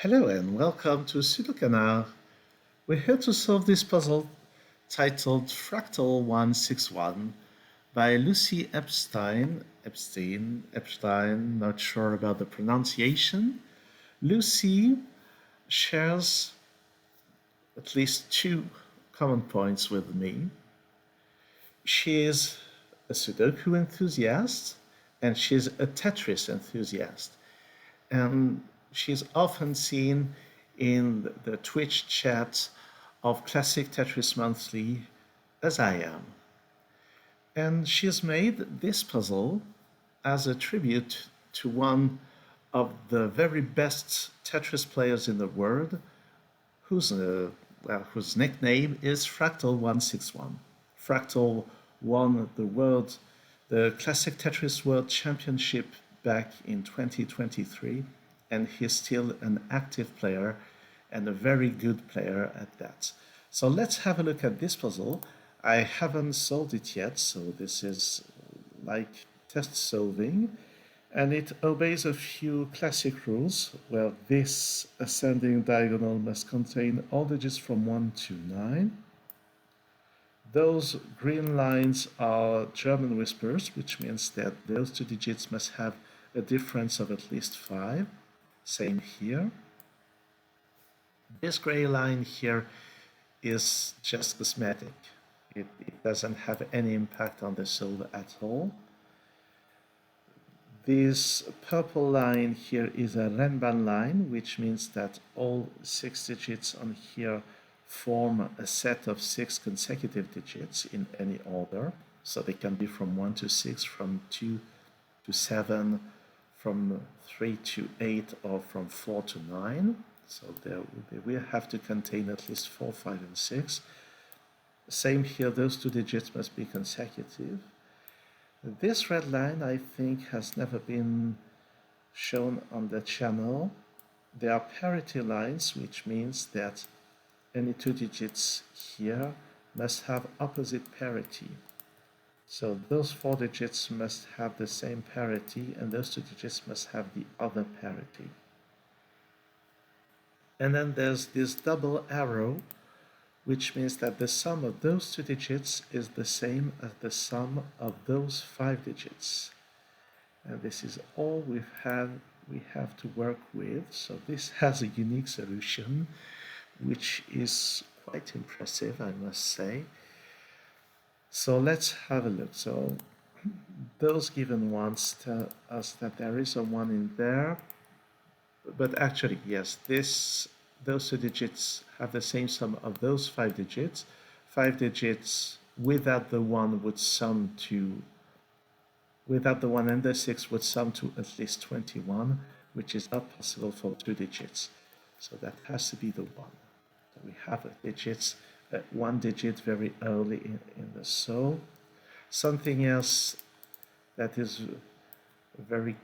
Hello and welcome to SudoKanard. We're here to solve this puzzle titled Fractal161 by Lucy Epstein, not sure about the pronunciation. Lucy shares at least two common points with me. She is a Sudoku enthusiast and she's a Tetris enthusiast. And she's often seen in the Twitch chat of Classic Tetris Monthly, as I am. And she's made this puzzle as a tribute to one of the very best Tetris players in the world, whose nickname is Fractal161. Fractal won the Classic Tetris World Championship back in 2023, and he's still an active player and a very good player at that. So let's have a look at this puzzle. I haven't solved it yet, so this is like test solving, and it obeys a few classic rules where this ascending diagonal must contain all digits from 1 to 9. Those green lines are German whispers, which means that those two digits must have a difference of at least 5. Same here. This gray line here is just cosmetic. It doesn't have any impact on the solve at all. This purple line here is a Renban line, which means that all 6 digits on here form a set of 6 consecutive digits in any order. So they can be from 1 to 6, from 2 to 7, from 3 to 8, or from 4 to 9. So they will have to contain at least 4, 5, and 6. Same here, those 2 digits must be consecutive. This red line, I think, has never been shown on the channel. They are parity lines, which means that any 2 digits here must have opposite parity. So those 4 digits must have the same parity, and those 2 digits must have the other parity. And then there's this double arrow, which means that the sum of those 2 digits is the same as the sum of those 5 digits. And this is all we have to work with. So this has a unique solution, which is quite impressive, I must say. So let's have a look. So those given ones tell us that there is a 1 in there. But actually, yes, those 2 digits have the same sum of those 5 digits. 5 digits without the 1 would sum to, without the 1 and the 6 would sum to at least 21, which is not possible for 2 digits. So that has to be the 1. So we have a 1 digit very early in the solve. Something else that is very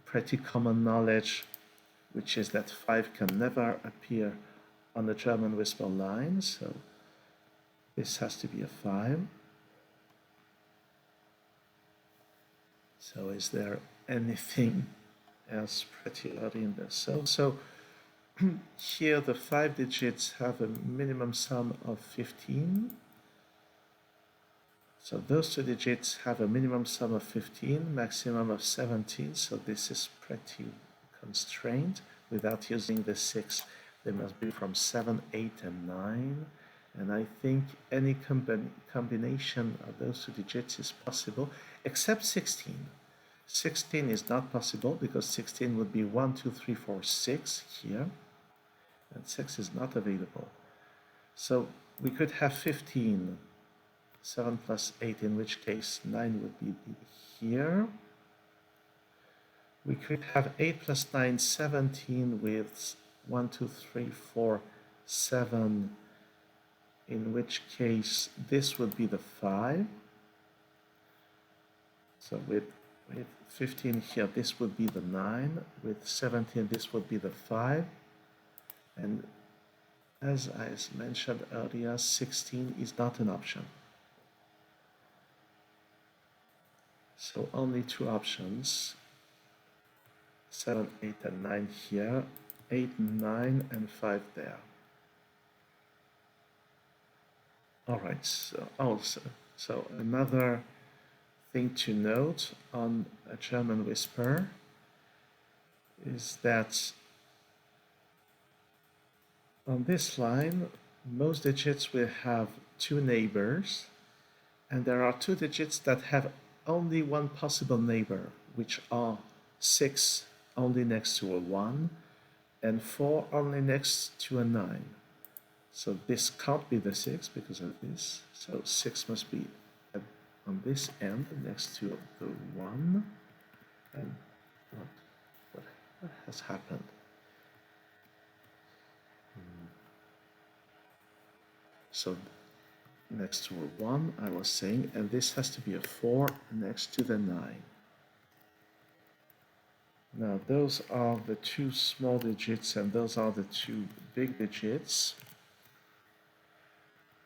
pretty common knowledge, which is that 5 can never appear on the German whisper line, so this has to be a 5. So is there anything else pretty early in the solve? So here the 5 digits have a minimum sum of 15. So those 2 digits have a minimum sum of 15, maximum of 17, so this is pretty constrained. Without using the 6, they must be from 7, 8, and 9. And I think any combination of those 2 digits is possible, except 16. 16 is not possible because 16 would be 1, 2, 3, 4, 6 here, and 6 is not available. So we could have 15, 7 plus 8, in which case 9 would be here. We could have 8 plus 9, 17 with 1, 2, 3, 4, 7, in which case this would be the 5. So with 15 here, this would be the 9. With 17, this would be the 5. And as I mentioned earlier, 16 is not an option. So only 2 options. 7, 8, and 9 here. 8, 9, and 5 there. All right, so another thing to note on a German whisper is that on this line, most digits will have two neighbors, and there are two digits that have only one possible neighbor, which are 6 only next to a 1 and 4 only next to a 9. So this can't be the 6 because of this. So 6 must be on this end next to the 1. And what has happened? So next to a 1, I was saying, and this has to be a 4 next to the 9. Now, those are the two small digits, and those are the two big digits.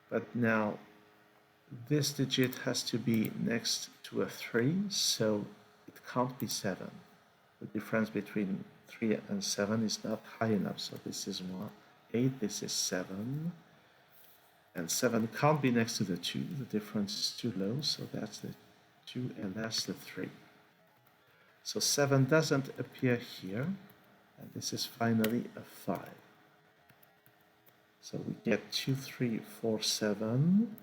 But now, this digit has to be next to a 3, so it can't be 7. The difference between 3 and 7 is not high enough, so this is 8, this is 7. And 7 can't be next to the 2, the difference is too low, so that's the 2 and that's the 3. So 7 doesn't appear here, and this is finally a 5. So we get 2, 3, 4, 7.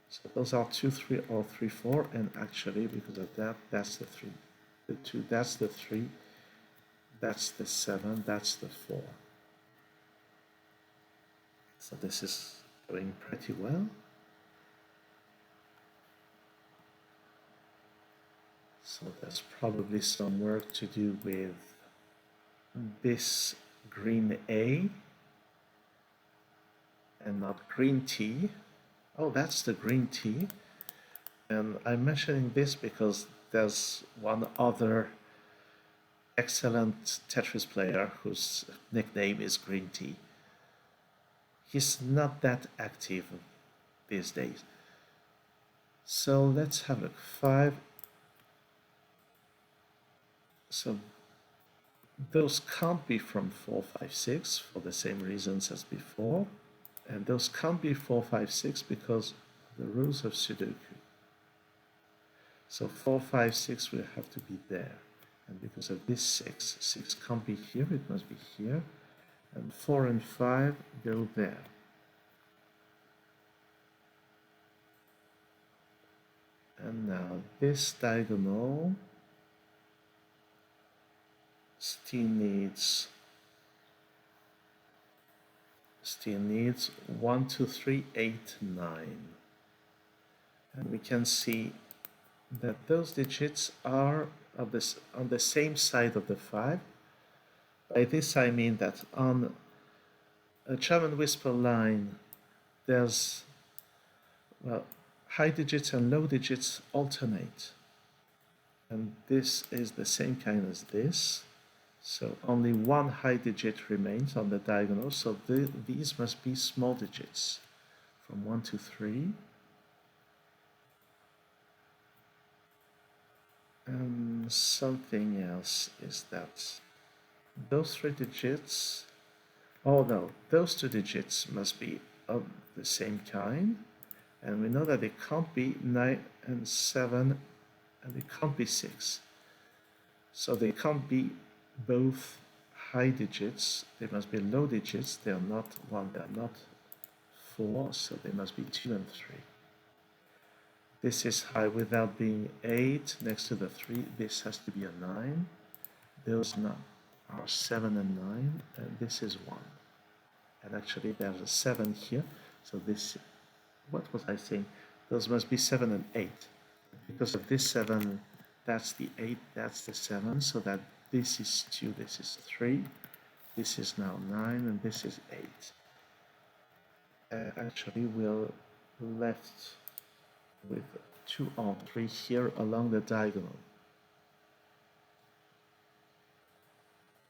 So those are 2, 3, or 3, 4, and actually because of that, that's the 3. The 2, that's the 3, that's the 7, that's the 4. So this is going pretty well. So there's probably some work to do with this green A and not green T. Oh, that's the green T. And I'm mentioning this because there's one other excellent Tetris player whose nickname is Green Tea. He's not that active these days. So let's have a look. 5. So those can't be from 4, 5, 6 for the same reasons as before. And those can't be 4, 5, 6 because of the rules of Sudoku. So 4, 5, 6 will have to be there. And because of this 6, 6 can't be here, it must be here. And 4 and 5 go there. And now this diagonal still needs 1, 2, 3, 8, 9. And we can see that those digits are on the same side of the 5. By this I mean that on a German whisper line, there's, well, high digits and low digits alternate. And this is the same kind as this. So only one high digit remains on the diagonal. So these must be small digits from 1 to 3. And something else is that those 3 digits, oh no, those 2 digits must be of the same kind. And we know that they can't be 9 and 7, and they can't be 6. So they can't be both high digits. They must be low digits. They are not 1, they are not 4, so they must be 2 and 3. This is high without being 8 next to the 3. This has to be a 9. Those are 7 and 9, and this is 1. And actually there's a 7 here, so this, what was I saying? Those must be 7 and 8. Because of this 7, that's the 8, that's the 7, so that this is 2, this is 3, this is now 9, and this is 8. Actually, we're left with 2 or 3 here along the diagonal.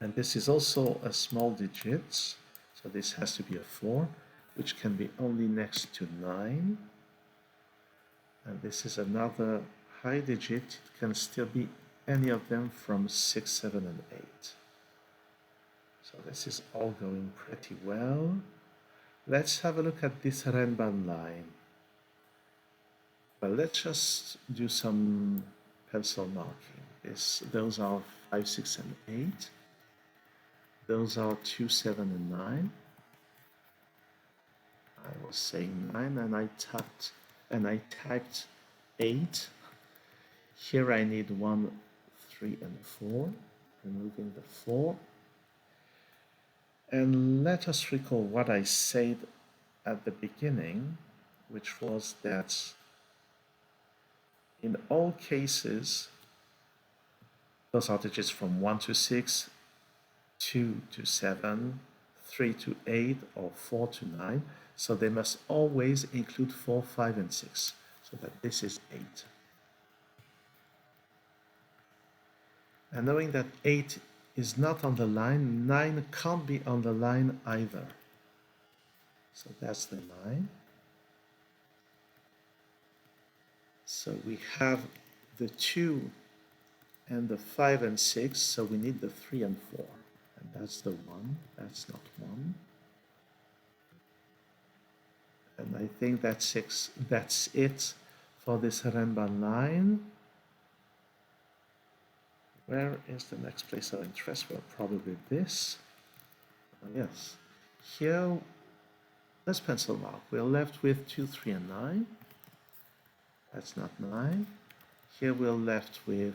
And this is also a small digit, so this has to be a 4, which can be only next to 9. And this is another high digit. It can still be any of them from 6, 7, and 8. So this is all going pretty well. Let's have a look at this Renban line. Well, let's just do some pencil marking. Those are 5, 6, and 8. Those are 2, 7, and 9. I was saying 9 and I typed 8. Here I need 1, 3, and 4. Removing the 4. And let us recall what I said at the beginning, which was that in all cases, those are digits from 1 to 6, 2 to 7, 3 to 8, or 4 to 9. So they must always include 4, 5, and 6, so that this is 8. And knowing that 8 is not on the line, 9 can't be on the line either. So that's the 9. So we have the 2 and the 5 and 6, so we need the 3 and 4. And that's the 1, that's not 1. And I think that's it for this Renban line. Where is the next place of interest? Well, probably this. Oh, yes. Here, let's pencil mark. We're left with 2, 3, and 9. That's not 9. Here we're left with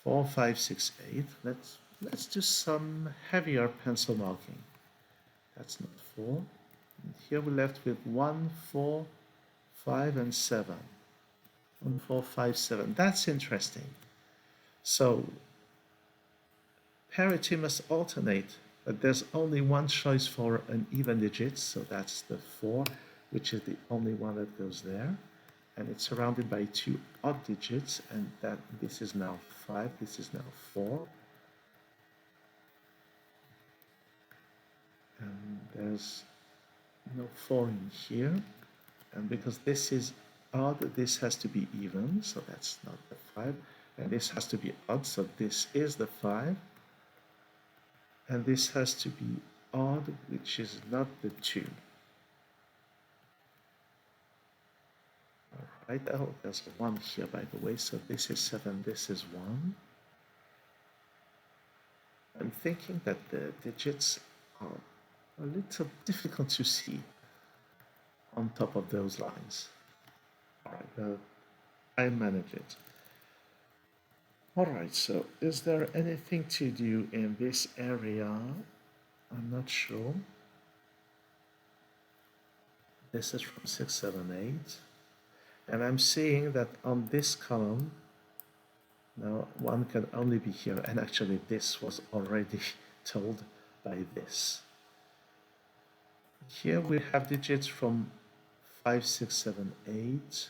4, 5, 6, 8. Let's do some heavier pencil marking. That's not 4. And here we're left with 1, 4, 5, and 7. 1, 4, 5, 7. That's interesting. So parity must alternate, but there's only one choice for an even digit, so that's the 4, which is the only one that goes there. And it's surrounded by 2 odd digits, and this is now 5, this is now 4. And there's no 4 in here. And because this is odd, this has to be even, so that's not the 5. And this has to be odd, so this is the 5. And this has to be odd, which is not the 2. All right, oh, there's a 1 here, by the way, so this is 7, this is 1. I'm thinking that the digits are a little difficult to see on top of those lines. All right, I manage it. All right, so is there anything to do in this area? I'm not sure. This is from 6, 7, 8. And I'm seeing that on this column, now one can only be here, and actually this was already told by this. Here we have digits from 5, 6, 7, 8,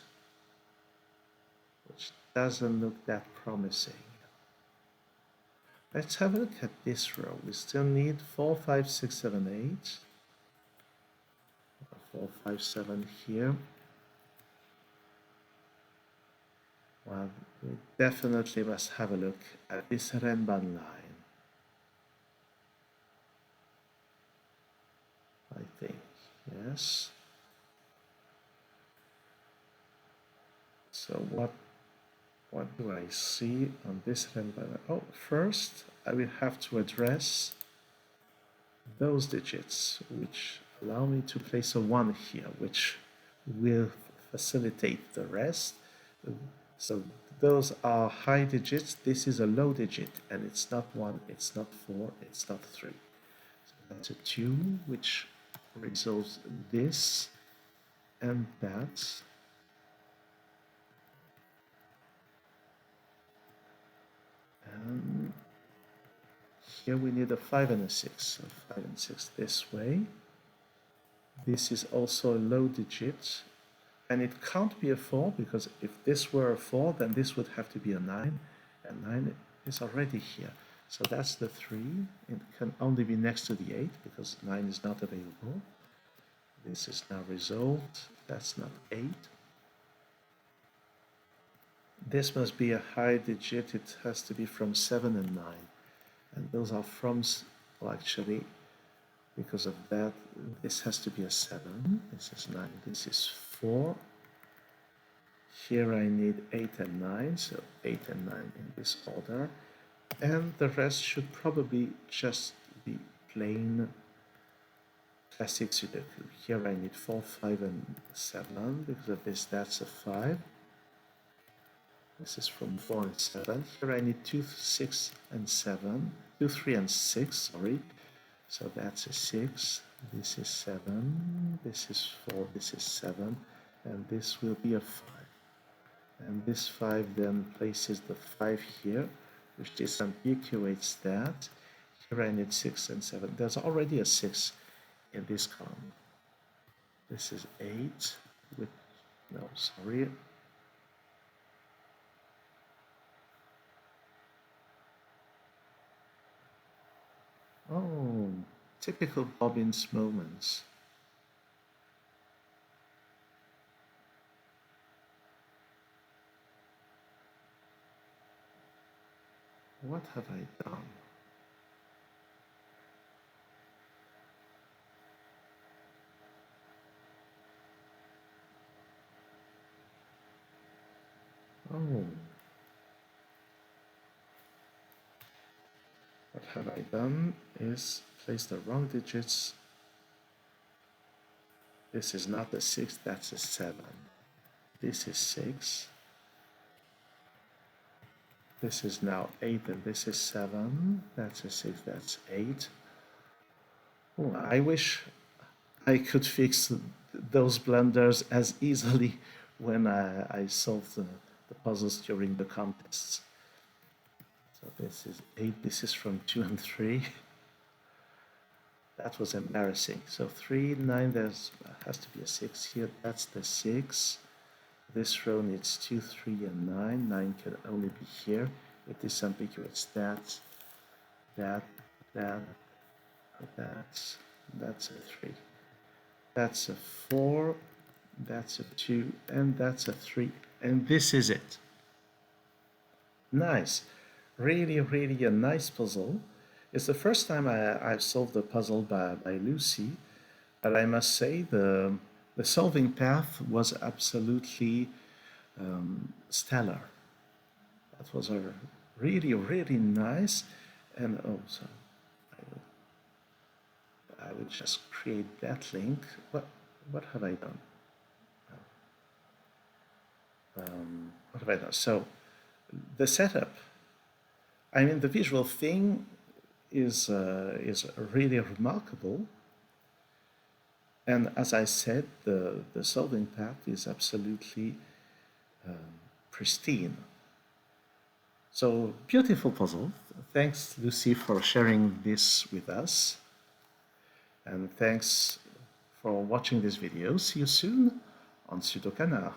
which doesn't look that promising. Let's have a look at this row. We still need 4, 5, 6, 7, 8. 4, 5, 7 here. Well, we definitely must have a look at this Renban line. I think, yes. So what do I see on this Renban? Oh, first I will have to address those digits, which allow me to place a 1 here, which will facilitate the rest. So those are high digits. This is a low digit, and it's not 1, it's not 4, it's not 3. So that's a 2, which resolves this and that. And here we need a 5 and a 6. So 5 and 6 this way. This is also a low digit. And it can't be a 4, because if this were a 4, then this would have to be a 9. And 9 is already here. So that's the 3. It can only be next to the 8, because 9 is not available. This is now resolved. That's not 8. This must be a high digit. It has to be from 7 and 9. And those are from Well, actually, because of that, this has to be a 7. This is 9. This is 4. Here I need 8 and 9, so 8 and 9 in this order. And the rest should probably just be plain classic Sudoku. Here I need 4, 5, and 7. Because of this, that's a 5. This is from 4 and 7. Here I need 2, 6, and 7. 2, 3, and 6, sorry. So that's a 6. This is 7. This is 4. This is 7. And this will be a 5. And this 5 then places the 5 here, which disambiguates that. Here I need 6 and 7. There's already a 6 in this column. This is 8 with, no, sorry. Oh, typical Bobbins moments. What have I done? Oh. What have I done is place the wrong digits. This is not a 6, that's a 7. This is 6. This is now 8 and this is 7. That's a 6, that's 8. Oh, I wish I could fix those blunders as easily when I solved the puzzles during the contests. So this is 8, this is from 2 and 3. That was embarrassing. So 3, 9, there has to be a 6 here. That's the 6. This row needs 2, 3, and 9. 9 can only be here. It disambiguates that, that's a 3. That's a 4, that's a 2, and that's a 3. And this is it. Nice. Really, really a nice puzzle. It's the first time I've solved a puzzle by Lucy, but I must say the solving path was absolutely stellar. That was a really, really nice, and also I will just create that link. What have I done? What have I done? So the setup. I mean, the visual thing is really remarkable. And as I said, the solving path is absolutely pristine. So, beautiful puzzle. Thanks, Lucy, for sharing this with us. And thanks for watching this video. See you soon on SudoKanard.